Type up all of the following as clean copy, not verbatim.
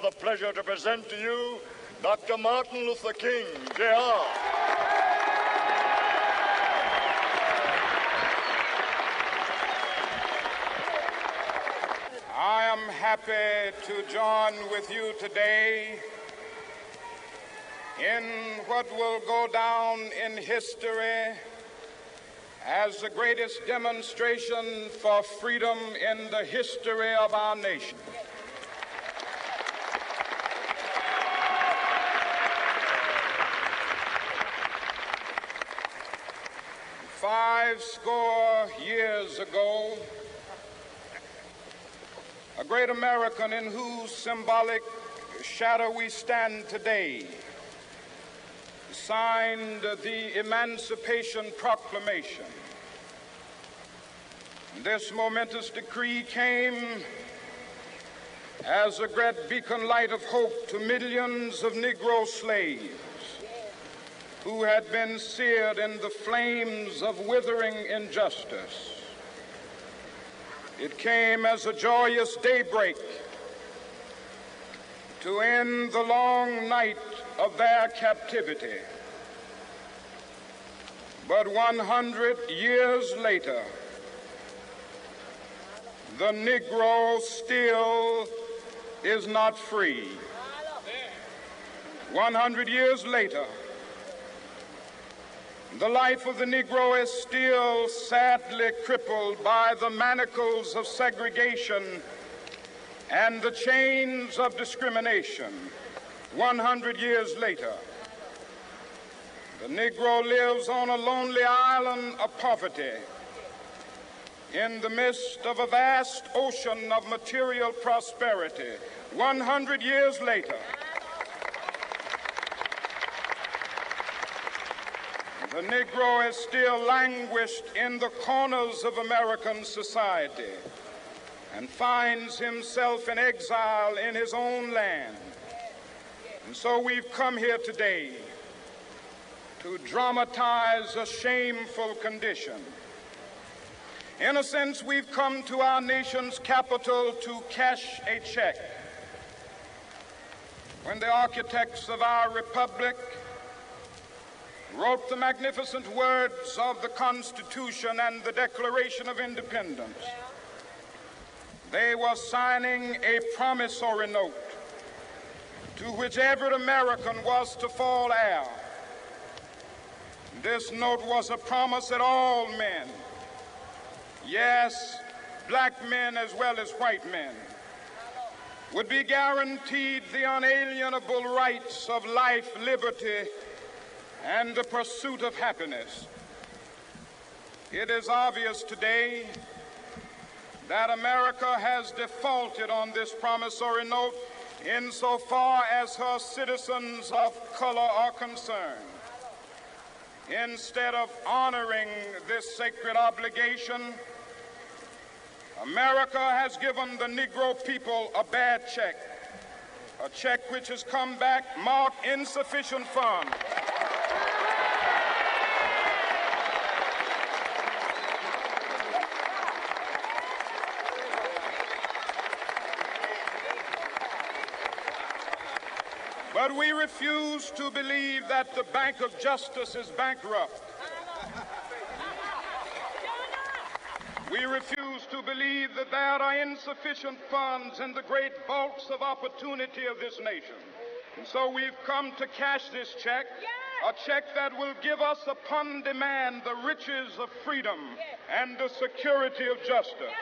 a pleasure to present to you Dr. Martin Luther King, Jr. I am happy to join with you today in what will go down in history as the greatest demonstration for freedom in the history of our nation. Five score years ago, a great American in whose symbolic shadow we stand today signed the Emancipation Proclamation. This momentous decree came as a great beacon light of hope to millions of Negro slaves who had been seared in the flames of withering injustice. It came as a joyous daybreak to end the long night of their captivity. But 100 years later, the Negro still is not free. 100 years later, the life of the Negro is still sadly crippled by the manacles of segregation and the chains of discrimination. 100 years later, the Negro lives on a lonely island of poverty in the midst of a vast ocean of material prosperity. 100 years later, the Negro is still languished in the corners of American society and finds himself in exile in his own land. And so we've come here today to dramatize a shameful condition. In a sense, we've come to our nation's capital to cash a check. When the architects of our republic wrote the magnificent words of the Constitution and the Declaration of Independence, they were signing a promissory note to which every American was to fall heir. This note was a promise that all men, yes, black men as well as white men, would be guaranteed the unalienable rights of life, liberty, and the pursuit of happiness. It is obvious today that America has defaulted on this promissory note insofar as her citizens of color are concerned. Instead of honoring this sacred obligation, America has given the Negro people a bad check, a check which has come back marked insufficient funds. But we refuse to believe that the Bank of Justice is bankrupt. We refuse to believe that there are insufficient funds in the great vaults of opportunity of this nation. And so we've come to cash this check, a check that will give us upon demand the riches of freedom and the security of justice.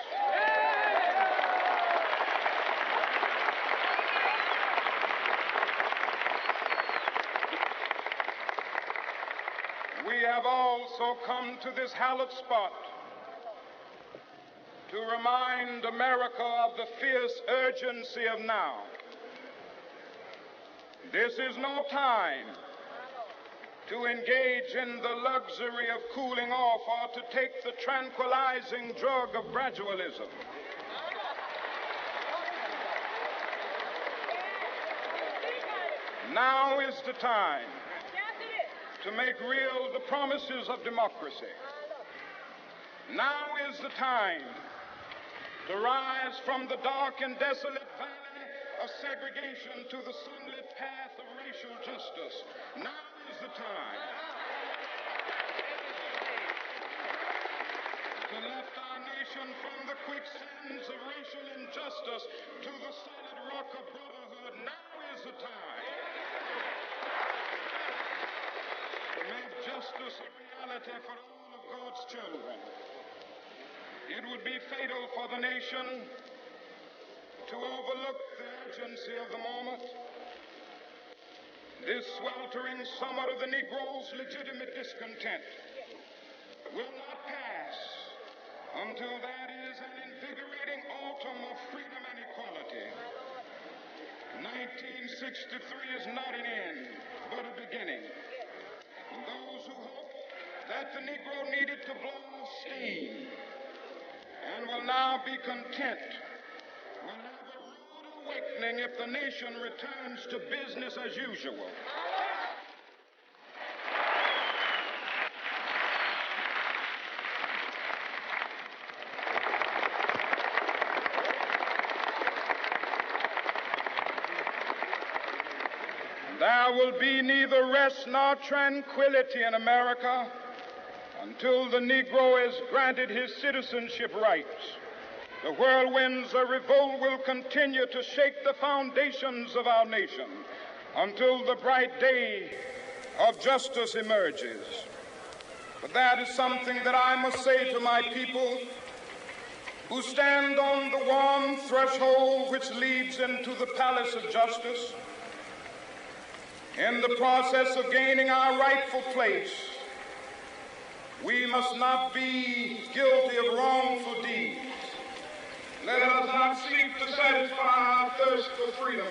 We have also come to this hallowed spot to remind America of the fierce urgency of now. This is no time to engage in the luxury of cooling off or to take the tranquilizing drug of gradualism. Now is the time to make real the promises of democracy. Now is the time to rise from the dark and desolate valley of segregation to the sunlit path of racial justice. Now is the time to lift our nation from the quicksands of racial injustice to the solid rock of brotherhood. Now is the time to make justice a reality for all of God's children. It would be fatal for the nation to overlook the urgency of the moment. This sweltering summer of the Negro's legitimate discontent will not pass until that is an invigorating autumn of freedom and equality. 1963 is not an end, but a beginning. And those who hope that the Negro needed to blow off steam and will now be content will have a rude awakening if the nation returns to business as usual. There will be neither rest nor tranquility in America until the Negro is granted his citizenship rights. The whirlwinds of revolt will continue to shake the foundations of our nation until the bright day of justice emerges. But that is something that I must say to my people who stand on the warm threshold which leads into the palace of justice. In the process of gaining our rightful place, we must not be guilty of wrongful deeds. Let us not seek to satisfy our thirst for freedom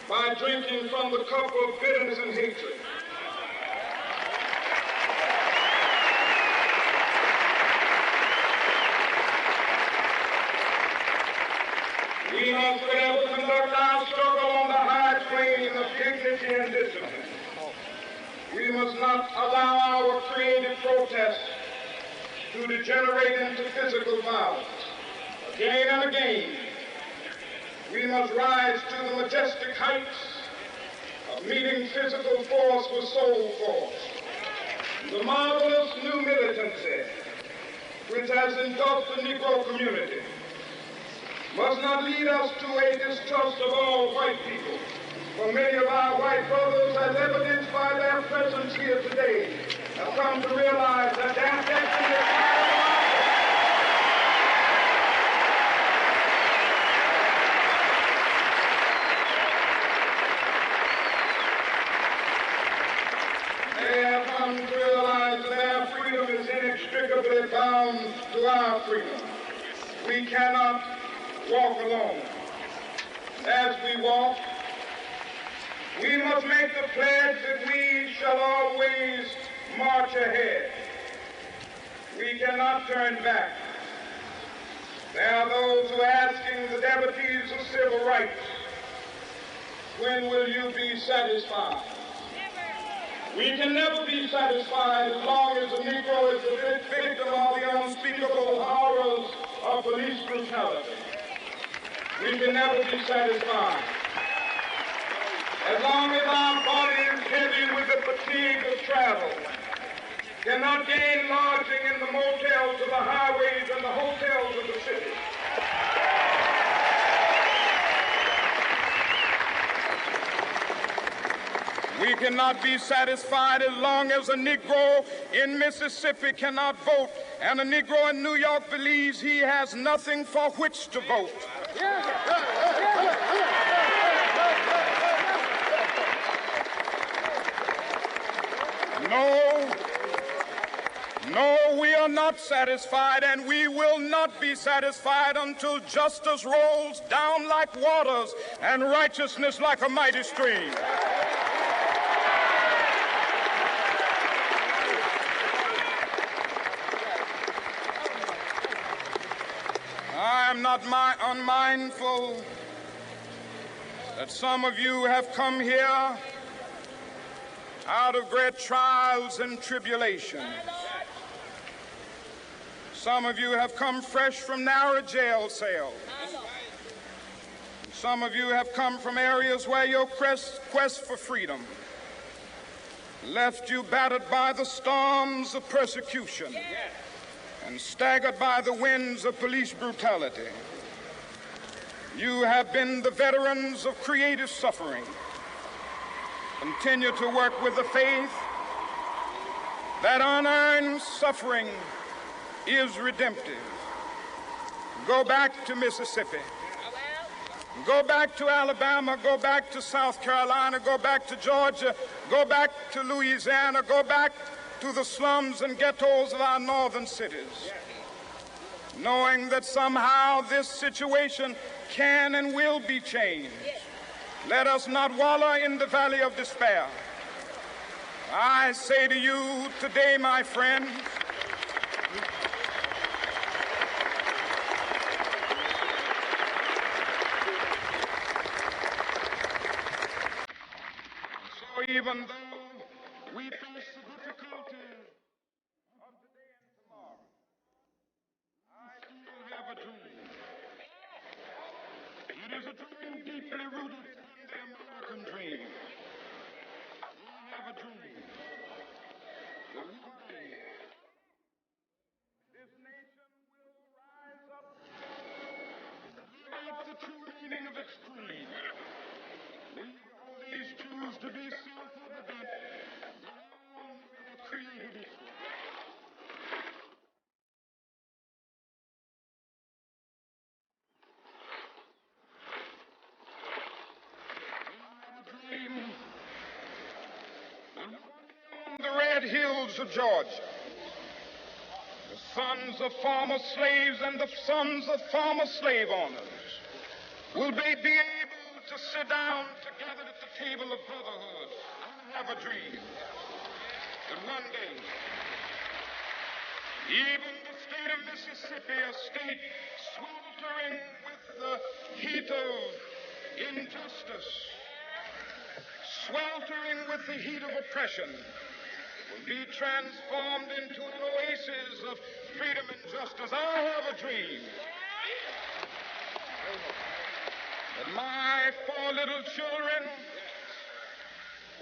by drinking from the cup of bitterness and hatred. We must forever conduct our struggle on the high plane of dignity and discipline. We must not allow our creative protest to degenerate into physical violence. Again and again, we must rise to the majestic heights of meeting physical force with soul force. The marvelous new militancy which has engulfed the Negro community must not lead us to a distrust of all white people. For many of our white brothers, as evidenced by their presence here today, have come to realize that their destiny is not They have come to realize that their freedom is inextricably bound to our freedom. We cannot walk alone. As we walk, we must make the pledge that we shall always march ahead. We cannot turn back. There are those who are asking the devotees of civil rights, when will you be satisfied? We can never be satisfied as long as the Negro is the victim of the unspeakable horrors of police brutality. We can never be satisfied as long as our body is heavy with the fatigue of travel, cannot gain lodging in the motels of the highways and the hotels of the city. We cannot be satisfied as long as a Negro in Mississippi cannot vote and a Negro in New York believes he has nothing for which to vote. No, we are not satisfied, and we will not be satisfied until justice rolls down like waters and righteousness like a mighty stream. I am not unmindful that some of you have come here out of great trials and tribulations. Some of you have come fresh from narrow jail cells. Some of you have come from areas where your quest for freedom left you battered by the storms of persecution and staggered by the winds of police brutality. You have been the veterans of creative suffering. Continue to work with the faith that unearned suffering is redemptive. Go back to Mississippi. Go back to Alabama. Go back to South Carolina. Go back to Georgia. Go back to Louisiana. Go back to the slums and ghettos of our northern cities, knowing that somehow this situation can and will be changed. Let us not wallow in the valley of despair. I say to you today, my friends, so even though we face the difficulties of today and tomorrow, I still have a dream. It is a dream deeply rooted in the American dream. I have a dream that one day this nation will rise up and live out the true meaning of its creed. We always choose to be self-evident that all men are created equal. The red hills of Georgia, the sons of former slaves and the sons of former slave owners will be able to sit down together at the table of brotherhood. I have a dream that one day, even the state of Mississippi, a state sweltering with the heat of injustice, sweltering with the heat of oppression, will be transformed into an oasis of freedom and justice. I have a dream that my 4 little children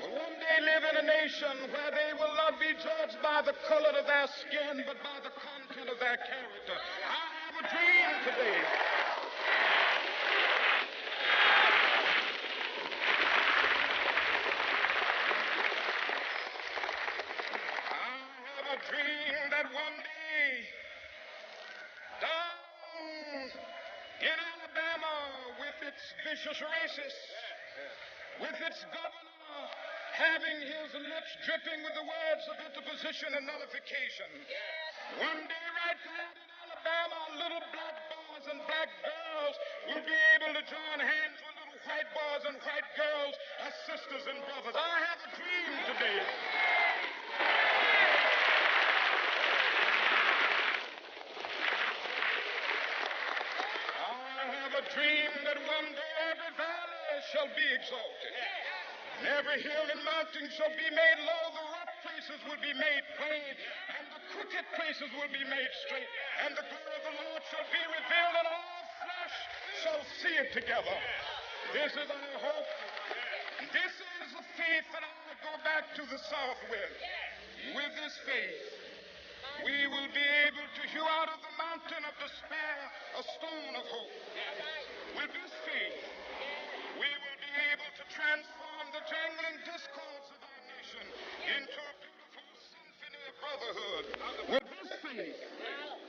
will one day live in a nation where they will not be judged by the color of their skin, but by the content of their character. I have a dream today. Dream that one day, down in Alabama, with its vicious racists, with its governor having his lips dripping with the words of interposition and nullification, one day right there in Alabama, little black boys and black girls will be able to join hands with little white boys and white girls as sisters and brothers. I have a dream today. Dream that one day every valley shall be exalted, and every hill and mountain shall be made low, the rough places will be made plain, and the crooked places will be made straight, and the glory of the Lord shall be revealed, and all flesh shall see it together. This is our hope. This is the faith that I will go back to the South with. With this faith, we will be able to hew out of the mountain of despair a stone of hope. With this faith, we will be able to transform the jangling discords of our nation into a beautiful symphony of brotherhood. With this faith,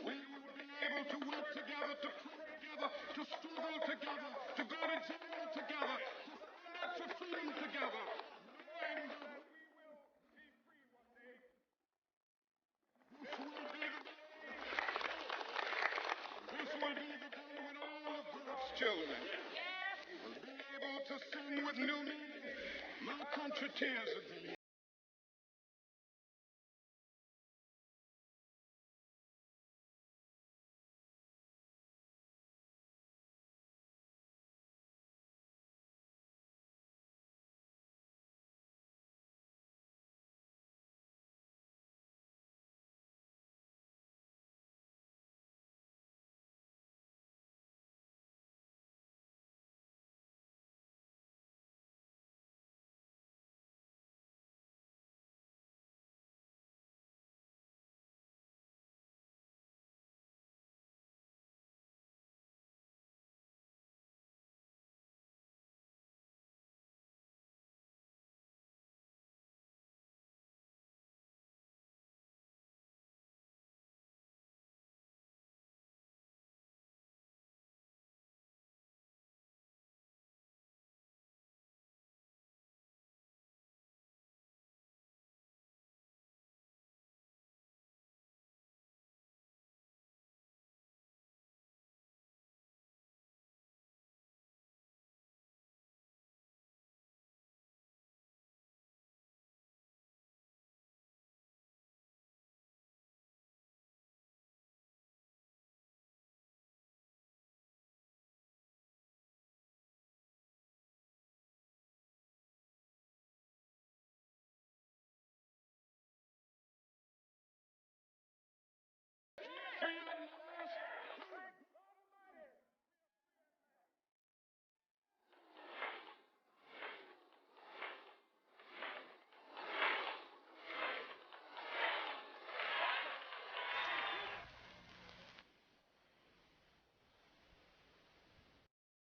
we will be able to work together, to pray together, to struggle together, to go to jail together, to stand up for freedom together, knowing that we will be free one day. This will be the day when all of God's children will be able to sing with new meaning, my country tears of thee.